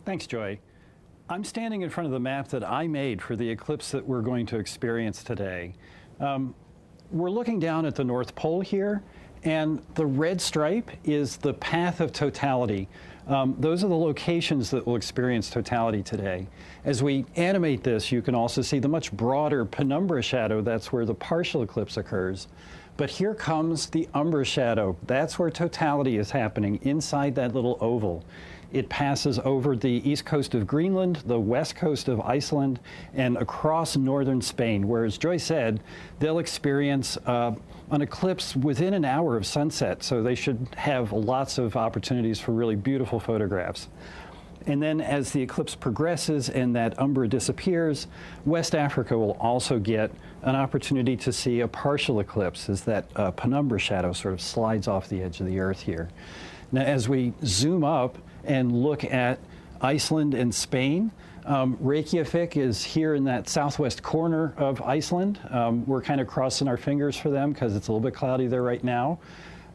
Thanks, Joy. I'm standing in front of the map that I made for the eclipse that we're going to experience today. We're looking down at the North Pole here, and the red stripe is the path of totality. Those are the locations that will experience totality today. As we animate this, you can also see the much broader penumbra shadow. That's where the partial eclipse occurs. But here comes the umbra shadow. That's where totality is happening, inside that little oval. It passes over the east coast of Greenland, the west coast of Iceland, and across northern Spain, where, as Joy said, they'll experience an eclipse within an hour of sunset, so they should have lots of opportunities for really beautiful photographs. And then as the eclipse progresses and that umbra disappears, West Africa will also get an opportunity to see a partial eclipse as that penumbra shadow sort of slides off the edge of the Earth here. Now, as we zoom up and look at Iceland and Spain, Reykjavik is here in that southwest corner of Iceland. We're kind of crossing our fingers for them because it's a little bit cloudy there right now.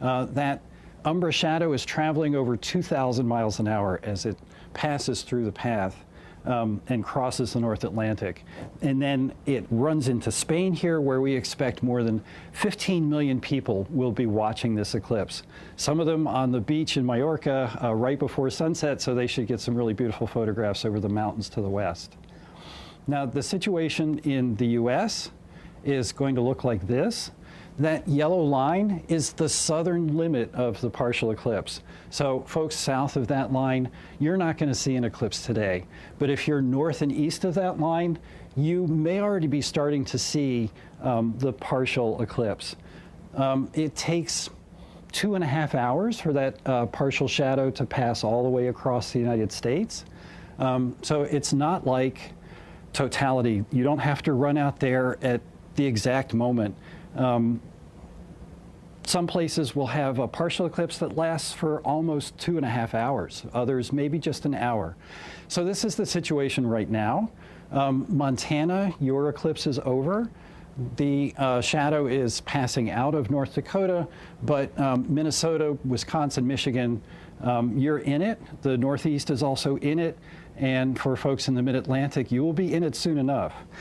That umbra shadow is traveling over 2,000 miles an hour as it passes through the path and crosses the North Atlantic. And then it runs into Spain here, where we expect more than 15 million people will be watching this eclipse. Some of them on the beach in Mallorca right before sunset, so they should get some really beautiful photographs over the mountains to the west. Now, the situation in the US is going to look like this. That yellow line is the southern limit of the partial eclipse. So folks south of that line, you're not going to see an eclipse today. But if you're north and east of that line, you may already be starting to see the partial eclipse. It takes 2.5 hours for that partial shadow to pass all the way across the United States. So it's not like totality. You don't have to run out there at the exact moment. Some places will have a partial eclipse that lasts for almost 2.5 hours. Others, maybe just an hour. So this is the situation right now. Montana, your eclipse is over. The shadow is passing out of North Dakota, but Minnesota, Wisconsin, Michigan, you're in it. The Northeast is also in it. And for folks in the Mid-Atlantic, you will be in it soon enough.